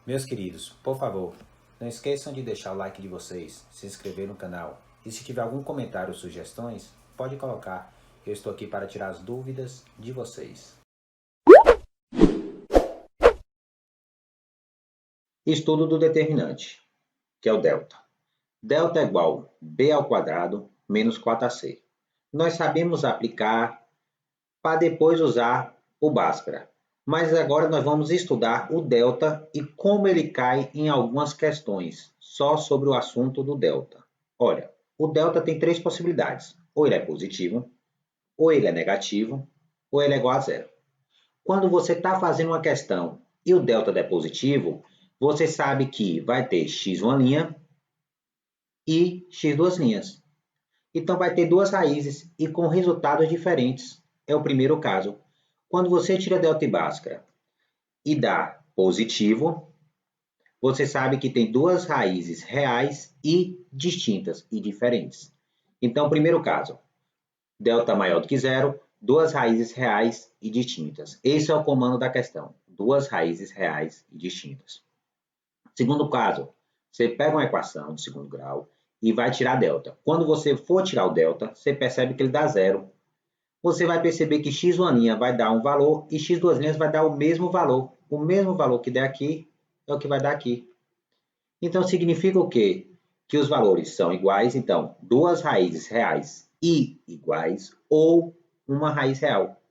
Meus queridos, por favor, não esqueçam de deixar o like de vocês, se inscrever no canal e se tiver algum comentário ou sugestões, pode colocar. Eu estou aqui para tirar as dúvidas de vocês. Estudo do determinante, que é o delta. Delta é igual a b ao quadrado menos 4ac. Nós sabemos aplicar para depois usar o Bhaskara. Mas agora nós vamos estudar o delta e como ele cai em algumas questões, só sobre o assunto do delta. Olha, o delta tem três possibilidades. Ou ele é positivo, ou ele é negativo, ou ele é igual a zero. Quando você está fazendo uma questão e o delta é positivo, você sabe que vai ter x uma linha e x duas linhas. Então vai ter duas raízes e com resultados diferentes. É o primeiro caso. Quando você tira delta e Bhaskara e dá positivo, você sabe que tem duas raízes reais e distintas e diferentes. Então, primeiro caso, delta maior do que zero, duas raízes reais e distintas. Esse é o comando da questão, duas raízes reais e distintas. Segundo caso, você pega uma equação de segundo grau e vai tirar delta. Quando você for tirar o delta, você percebe que ele dá zero. Você vai perceber que x uma linha vai dar um valor e x duas linhas vai dar o mesmo valor. O mesmo valor que der aqui é o que vai dar aqui. Então, significa o quê? Que os valores são iguais, então, duas raízes reais e iguais ou uma raiz real.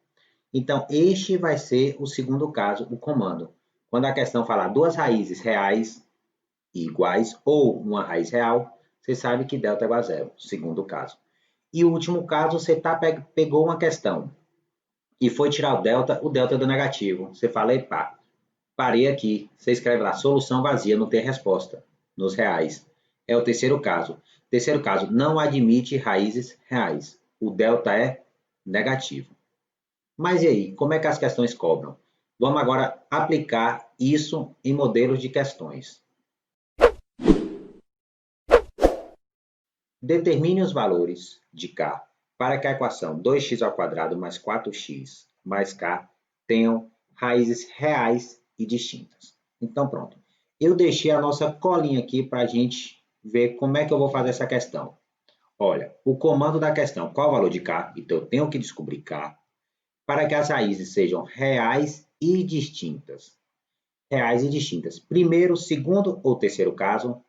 Então, este vai ser o segundo caso, o comando. Quando a questão falar duas raízes reais e iguais ou uma raiz real, você sabe que delta é igual a zero, segundo caso. E o último caso, você pegou uma questão e foi tirar o delta deu negativo. Você fala, epa, parei aqui. Você escreve lá, solução vazia, não tem resposta, nos reais. É o terceiro caso. Terceiro caso, não admite raízes reais. O delta é negativo. Mas e aí, como é que as questões cobram? Vamos agora aplicar isso em modelos de questões. Determine os valores de k para que a equação 2x ao quadrado mais 4x mais k tenham raízes reais e distintas. Então, pronto. Eu deixei a nossa colinha aqui para a gente ver como é que eu vou fazer essa questão. Olha, o comando da questão, qual é o valor de k? Então, eu tenho que descobrir k para que as raízes sejam reais e distintas. Reais e distintas. Primeiro, segundo ou terceiro caso,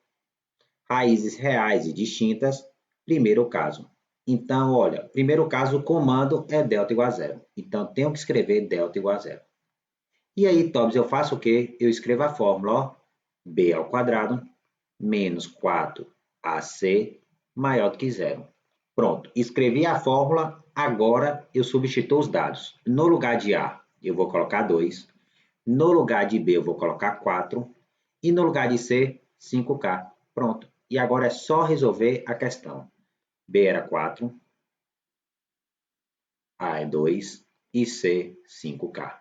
raízes reais e distintas, primeiro caso. Então, olha, primeiro caso, o comando é delta igual a zero. Então, tenho que escrever delta igual a zero. E aí, Tobbs, eu faço o quê? Eu escrevo a fórmula, ó, b ao quadrado menos 4ac maior do que zero. Pronto, escrevi a fórmula, agora eu substituo os dados. No lugar de A, eu vou colocar 2. No lugar de B, eu vou colocar 4. E no lugar de C, 5k. Pronto. E agora é só resolver a questão. B era 4, A é 2 e C, 5k.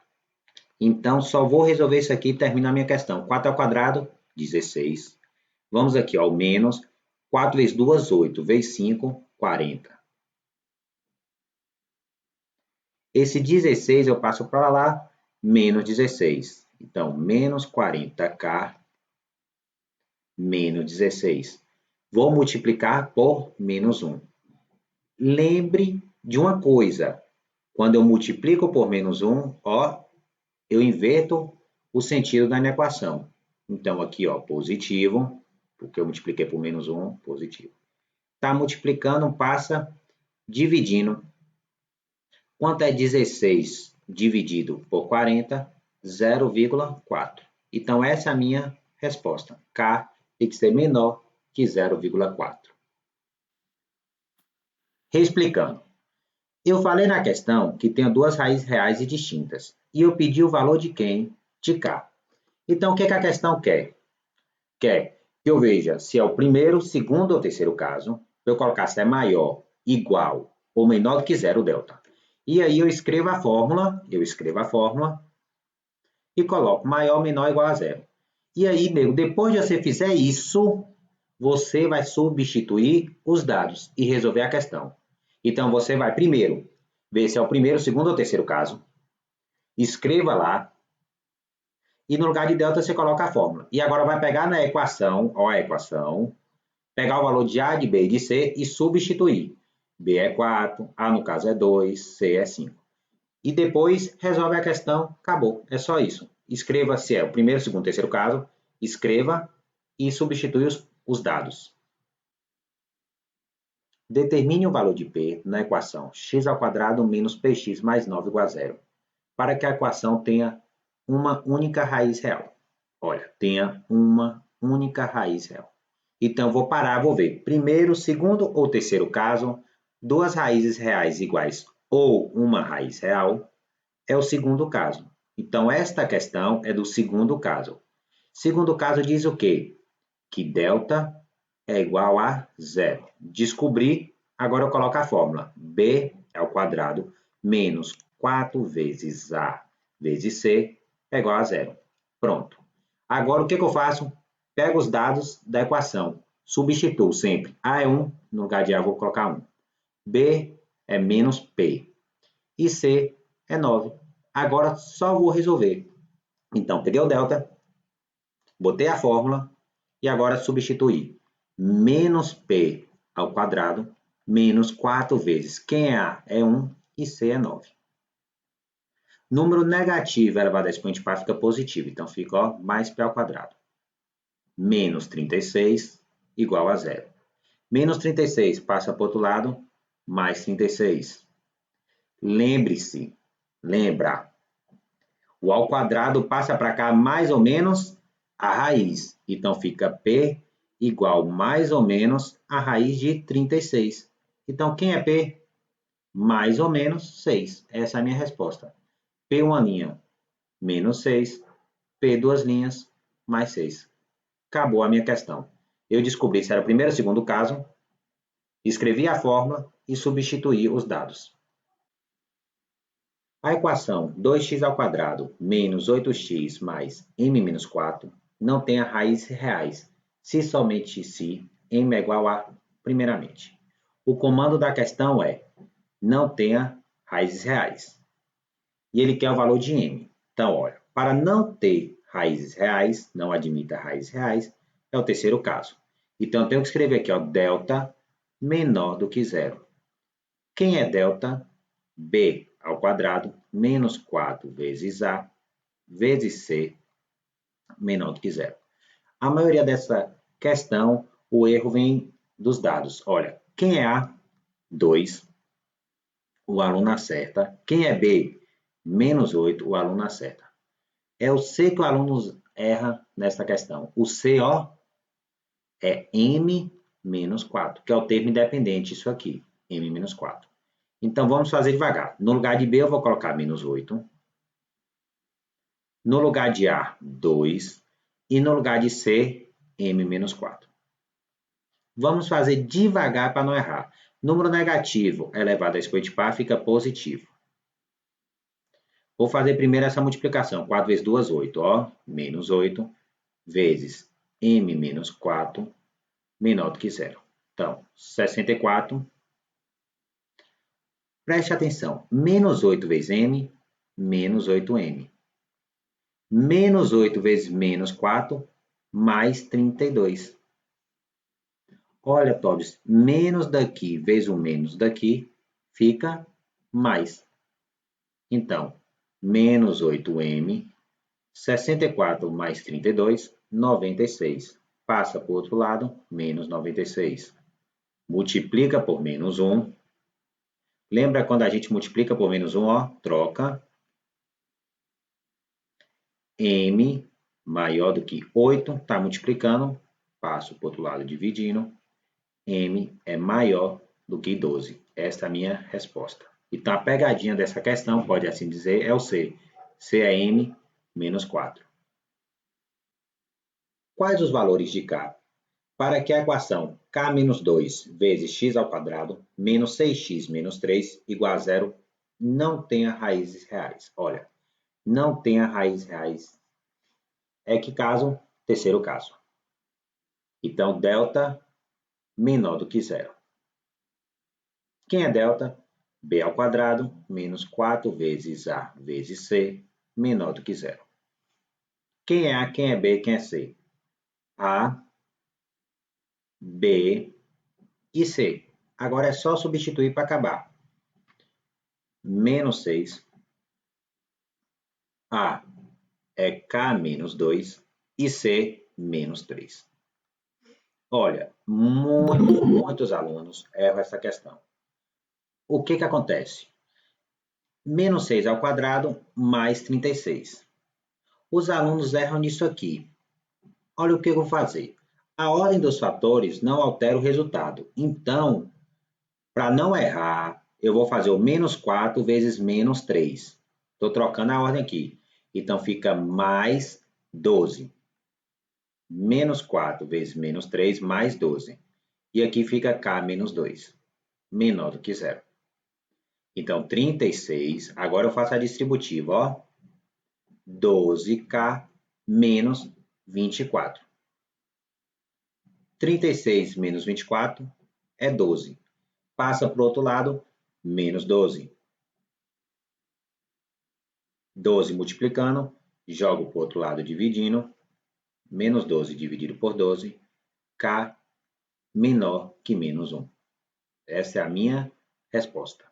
Então, só vou resolver isso aqui e termino a minha questão. 4 ao quadrado, 16. Vamos aqui, ó, menos 4 vezes 2, 8, vezes 5, 40. Esse 16 eu passo para lá, menos 16. Então, menos 40k menos 16. Vou multiplicar por menos 1. Lembre de uma coisa. Quando eu multiplico por menos 1, ó, eu inverto o sentido da minha equação. Então, aqui, ó, positivo, porque eu multipliquei por menos 1, positivo. Está multiplicando, passa dividindo. Quanto é 16 dividido por 40? 0,4. Então, essa é a minha resposta. K tem que ser menor que 0,4. Reexplicando. Eu falei na questão que tem duas raízes reais e distintas. E eu pedi o valor de quem? De K. Então, o que a questão quer? Quer que eu veja se é o primeiro, segundo ou terceiro caso. Eu colocar se é maior, igual ou menor do que zero delta. E aí eu escrevo a fórmula e coloco maior, menor, igual a zero. E aí, nego, depois de você fizer isso, você vai substituir os dados e resolver a questão. Então, você vai primeiro ver se é o primeiro, segundo ou terceiro caso. Escreva lá. E no lugar de delta você coloca a fórmula. E agora vai pegar na equação, ó a equação, pegar o valor de A, de B e de C e substituir. B é 4, A no caso é 2, C é 5. E depois resolve a questão, acabou. É só isso. Escreva se é o primeiro, segundo, terceiro caso, escreva e substitui os dados. Determine o valor de P na equação x² menos px mais 9 igual a zero, para que a equação tenha uma única raiz real. Olha, tenha uma única raiz real. Então, vou parar, vou ver. Primeiro, segundo ou terceiro caso, duas raízes reais iguais ou uma raiz real, é o segundo caso. Então, esta questão é do segundo caso. Segundo caso diz o quê? Que delta é igual a zero. Descobri, agora eu coloco a fórmula. B ao quadrado menos 4 vezes A vezes C é igual a zero. Pronto. Agora, o que eu faço? Pego os dados da equação. Substituo sempre. A é 1, no lugar de A eu vou colocar 1. B é menos P. E C é 9. Agora, só vou resolver. Então, peguei o delta, botei a fórmula e agora substituir. Menos P ao quadrado menos 4 vezes. Quem é A? É 1 e C é 9. Número negativo elevado a expoente par fica positivo. Então, fica ó, mais P ao quadrado. Menos 36 igual a zero. Menos 36 passa para o outro lado, mais 36. Lembre-se, lembra, o ao quadrado passa para cá mais ou menos a raiz. Então, fica P igual mais ou menos a raiz de 36. Então, quem é P? Mais ou menos 6. Essa é a minha resposta. P uma linha, menos 6. P duas linhas, mais 6. Acabou a minha questão. Eu descobri se era o primeiro ou segundo caso, escrevi a fórmula e substituí os dados. A equação 2x² menos 8x mais m menos 4 não tem raízes reais, se somente se m é igual a, primeiramente. O comando da questão é não tenha raízes reais. E ele quer o valor de m. Então, olha, para não ter raízes reais, não admita raízes reais, é o terceiro caso. Então, eu tenho que escrever aqui, ó, delta menor do que zero. Quem é delta? B ao quadrado menos 4 vezes A vezes C menor do que zero. A maioria dessa questão, o erro vem dos dados. Olha, quem é A? 2. O aluno acerta. Quem é B? Menos 8. O aluno acerta. É o C que o aluno erra nessa questão. O C, ó, é M menos 4, que é o termo independente, isso aqui, M menos 4. Então, vamos fazer devagar. No lugar de B, eu vou colocar menos 8. No lugar de A, 2. E no lugar de C, M menos 4. Vamos fazer devagar para não errar. Número negativo elevado a expoente par fica positivo. Vou fazer primeiro essa multiplicação. 4 vezes 2, 8. Ó, menos 8 vezes M menos 4 menor do que zero. Então, 64. Preste atenção. Menos 8 vezes M, menos 8M. Menos 8 vezes menos 4, mais 32. Olha, Tobias, menos daqui vezes o menos daqui, fica mais. Então, menos 8M, 64 mais 32, 96. Passa para o outro lado, menos 96. Multiplica por menos 1. Lembra quando a gente multiplica por menos 1, ó, troca. M maior do que 8, está multiplicando, passo para o outro lado dividindo. M é maior do que 12. Esta é a minha resposta. Então, a pegadinha dessa questão, pode assim dizer, é o C. C é M menos 4. Quais os valores de K? Para que a equação K menos 2 vezes x ao quadrado menos 6x menos 3 igual a zero não tenha raízes reais. Olha, não tenha raízes reais. É que caso? Terceiro caso. Então, delta menor do que zero. Quem é delta? B ao quadrado menos 4 vezes A vezes C menor do que zero. Quem é A, quem é B, quem é C? A, B e C. Agora é só substituir para acabar. Menos 6. A é K menos 2 e C menos 3. Olha, muitos alunos erram essa questão. O que acontece? Menos 6 ao quadrado mais 36. Os alunos erram nisso aqui. Olha o que eu vou fazer. A ordem dos fatores não altera o resultado. Então, para não errar, eu vou fazer o menos 4 vezes menos 3. Estou trocando a ordem aqui. Então, fica mais 12. Menos 4 vezes menos 3 mais 12. E aqui fica K menos 2, menor do que zero. Então, 36, agora eu faço a distributiva, ó. 12K menos 24. 36 menos 24 é 12. Passa para o outro lado, menos 12. 12 multiplicando, jogo para o outro lado dividindo. Menos 12 dividido por 12, K menor que menos 1. Essa é a minha resposta.